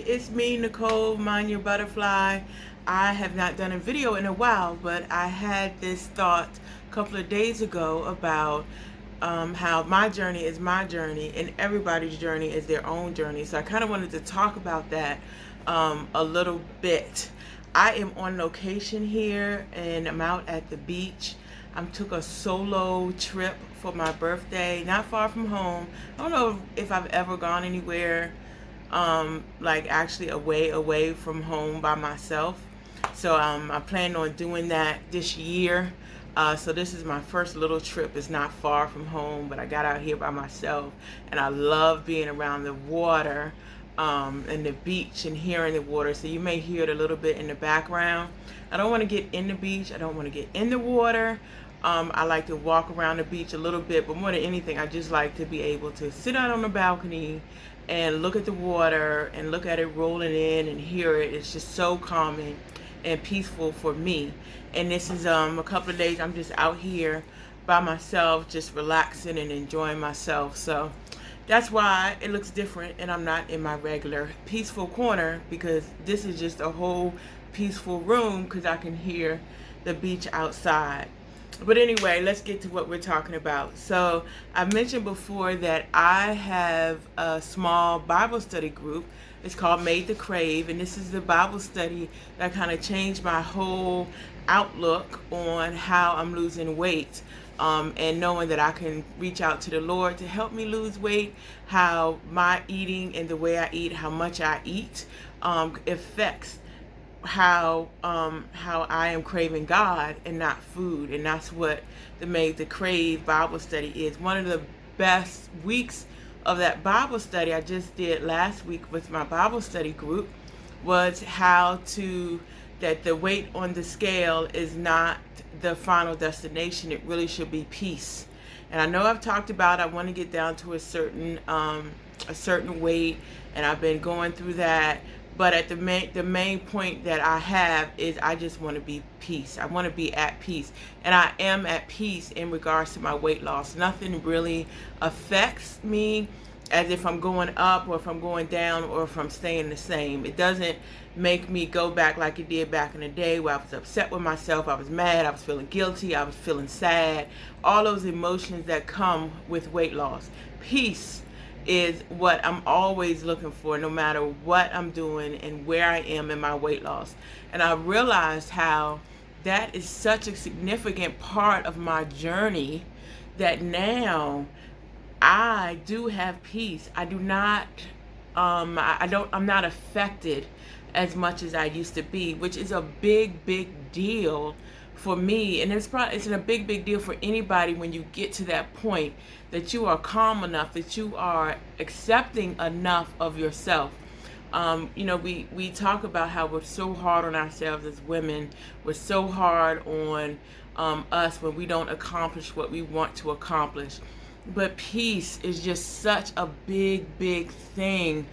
it's me, Nicole, Mind Your Butterfly. I have not done a video in a while, but I had this thought a couple of days ago about how my journey is my journey and everybody's journey is their own journey. So I kind of wanted to talk about that a little bit. I am on location here and I'm out at the beach. I took a solo trip for my birthday, not far from home. I don't know if I've ever gone anywhere like actually away from home by myself. So I plan on doing that this year. So this is my first little trip. It's not far from home, but I got out here by myself, and I love being around the water and the beach and hearing the water. So you may hear it a little bit in the background. I don't want to get in the beach. I don't want to get in the water. I like to walk around the beach a little bit, but more than anything, I just like to be able to sit out on the balcony and look at the water and look at it rolling in and hear it. It's just so calming and peaceful for me. And this is a couple of days I'm just out here by myself, just relaxing and enjoying myself. So that's why it looks different and I'm not in my regular peaceful corner, because this is just a whole peaceful room because I can hear the beach outside. But anyway, let's get to what we're talking about. So I mentioned before that I have a small Bible study group. It's called Made to Crave, and this is the Bible study that kind of changed my whole outlook on how I'm losing weight, and knowing that I can reach out to the Lord to help me lose weight, how my eating and the way I eat, how much I eat, affects how I am craving God and not food. And that's what the Made to Crave Bible study is. One of the best weeks of that Bible study I just did last week with my Bible study group was that the weight on the scale is not the final destination. It really should be peace. And I know I've talked about I want to get down to a certain weight, and I've been going through that. But at the main point that I have is I just want to be peace. I want to be at peace. And I am at peace in regards to my weight loss. Nothing really affects me as if I'm going up or if I'm going down or if I'm staying the same. It doesn't make me go back like it did back in the day where I was upset with myself, I was mad, I was feeling guilty, I was feeling sad. All those emotions that come with weight loss. Peace is what I'm always looking for, no matter what I'm doing and where I am in my weight loss. And I realized how that is such a significant part of my journey that now I do have peace. I do not, I'm not affected as much as I used to be, which is a big deal for me. And it's a big deal for anybody when you get to that point that you are calm enough, that you are accepting enough of yourself. We talk about how we're so hard on ourselves as women. We're so hard on us when we don't accomplish what we want to accomplish. But peace is just such a big thing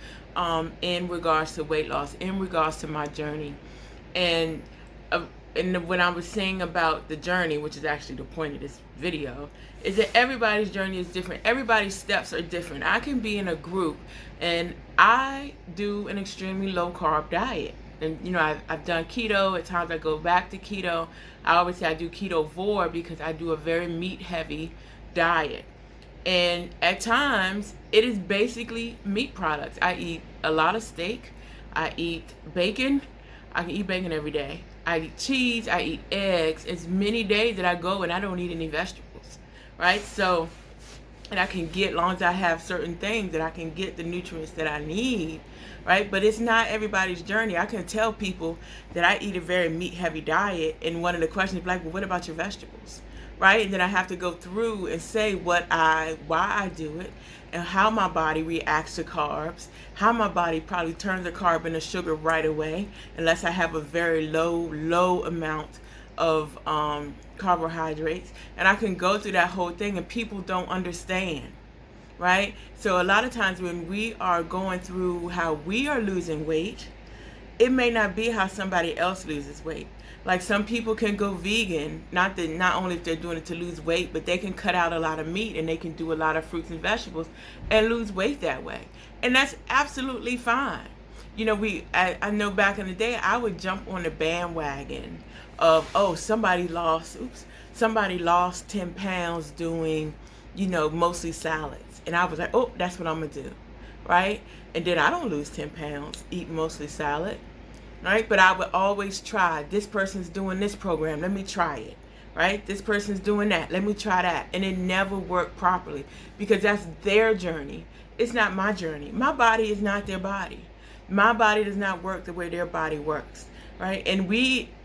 in regards to weight loss, in regards to my journey. And when I was saying about the journey, which is actually the point of this video, is that everybody's journey is different. Everybody's steps are different. I can be in a group and I do an extremely low carb diet. And I've done keto. At times I go back to keto. I always say I do ketovore because I do a very meat heavy diet. And at times it is basically meat products. I eat a lot of steak. I eat bacon. I can eat bacon every day. I eat cheese, I eat eggs. It's many days that I go and I don't eat any vegetables, right? So, and I can get, as long as I have certain things, that I can get the nutrients that I need, right? But it's not everybody's journey. I can tell people that I eat a very meat-heavy diet, and one of the questions is like, well, what about your vegetables, right? And then I have to go through and say why I do it, and how my body reacts to carbs, how my body probably turns the carb into sugar right away, unless I have a very low amount of carbohydrates. And I can go through that whole thing and people don't understand, right? So a lot of times when we are going through how we are losing weight, it may not be how somebody else loses weight. Like some people can go vegan, not only if they're doing it to lose weight, but they can cut out a lot of meat and they can do a lot of fruits and vegetables and lose weight that way. And that's absolutely fine. I know back in the day, I would jump on the bandwagon of, oh, somebody lost 10 pounds doing, mostly salads. And I was like, oh, that's what I'm going to do. Right? And then I don't lose 10 pounds eating mostly salad. Right? But I would always try, this person's doing this program, let me try it. Right? This person's doing that, let me try that. And it never worked properly because that's their journey. It's not my journey. My body is not their body. My body does not work the way their body works. Right? And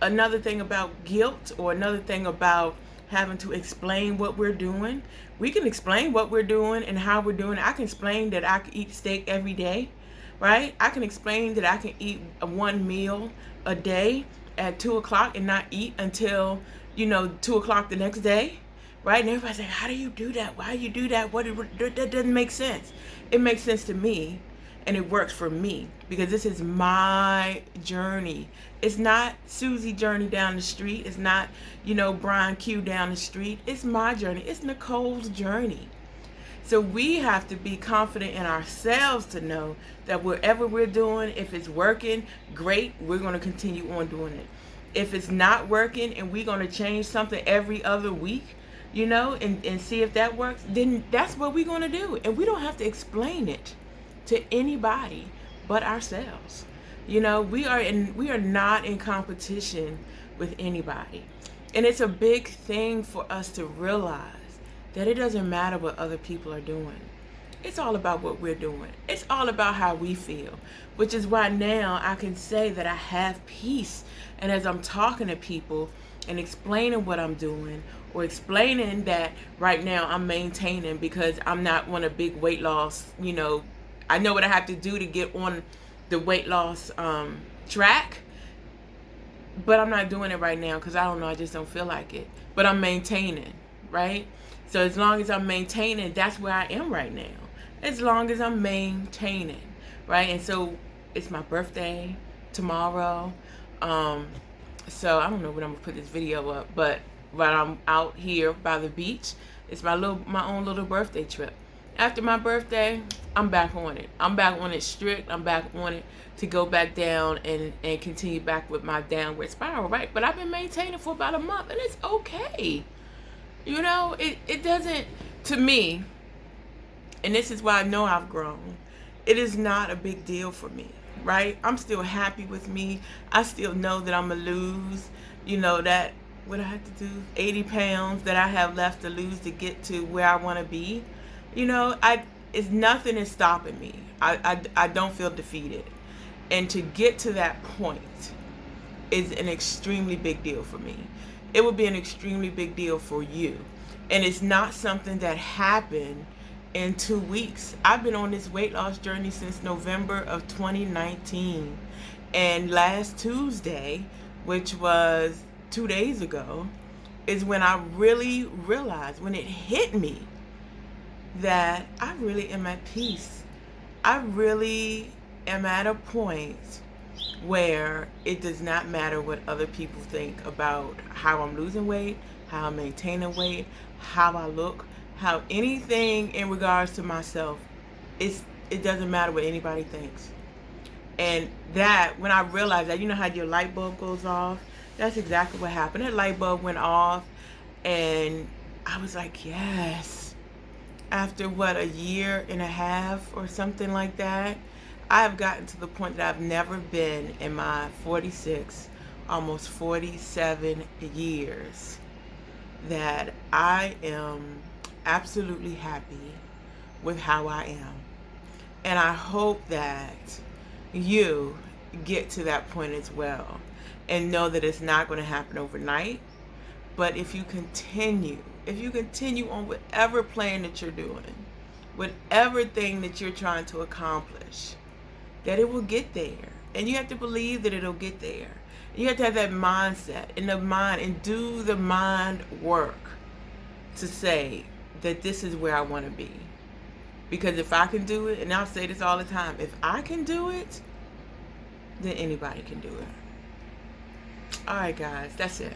another thing about guilt, or another thing about having to explain what we're doing, we can explain what we're doing and how we're doing it. I can explain that I can eat steak every day. Right? I can explain that I can eat one meal a day at 2 o'clock and not eat until 2 o'clock the next day. Right? And everybody's like, how do you do that? Why do you do that? That doesn't make sense. It makes sense to me, and it works for me because this is my journey. It's not Susie journey down the street. It's not, Brian Q down the street. It's my journey. It's Nicole's journey. So we have to be confident in ourselves to know that whatever we're doing, if it's working, great, we're going to continue on doing it. If it's not working and we're going to change something every other week, and see if that works, then that's what we're going to do. And we don't have to explain it to anybody but ourselves. We are not in competition with anybody. And it's a big thing for us to realize that it doesn't matter what other people are doing. It's all about what we're doing. It's all about how we feel, which is why now I can say that I have peace. And as I'm talking to people and explaining what I'm doing, or explaining that right now I'm maintaining because I'm not on a big weight loss, I know what I have to do to get on the weight loss track, but I'm not doing it right now because I don't know, I just don't feel like it. But I'm maintaining, right? So as long as I'm maintaining, that's where I am right now. As long as I'm maintaining, right? And so it's my birthday tomorrow. So I don't know when I'm gonna put this video up, but I'm out here by the beach. It's my own little birthday trip. After my birthday, I'm back on it. I'm back on it strict. I'm back on it to go back down and continue back with my downward spiral, right? But I've been maintaining for about a month, and it's okay. It doesn't, to me, and this is why I know I've grown, it is not a big deal for me, right? I'm still happy with me. I still know that I'm going to lose, that what I have to do, 80 pounds that I have left to lose to get to where I want to be. It's nothing is stopping me. I don't feel defeated. And to get to that point is an extremely big deal for me. It would be an extremely big deal for you. And it's not something that happened in 2 weeks. I've been on this weight loss journey since November of 2019. And last Tuesday, which was 2 days ago, is when I really realized, when it hit me, that I really am at peace. I really am at a point where it does not matter what other people think about how I'm losing weight, how I'm maintaining weight, how I look, how anything in regards to myself, it doesn't matter what anybody thinks. And that, when I realized that, how your light bulb goes off, that's exactly what happened. That light bulb went off, and I was like, yes. After a year and a half or something like that, I have gotten to the point that I've never been in my 46, almost 47 years, that I am absolutely happy with how I am. And I hope that you get to that point as well and know that it's not going to happen overnight. But if you continue on whatever plan that you're doing, whatever thing that you're trying to accomplish, that it will get there. And you have to believe that it'll get there. You have to have that mindset in the mind and do the mind work to say that this is where I want to be. Because if I can do it, and I'll say this all the time, if I can do it, then anybody can do it. All right, guys, that's it.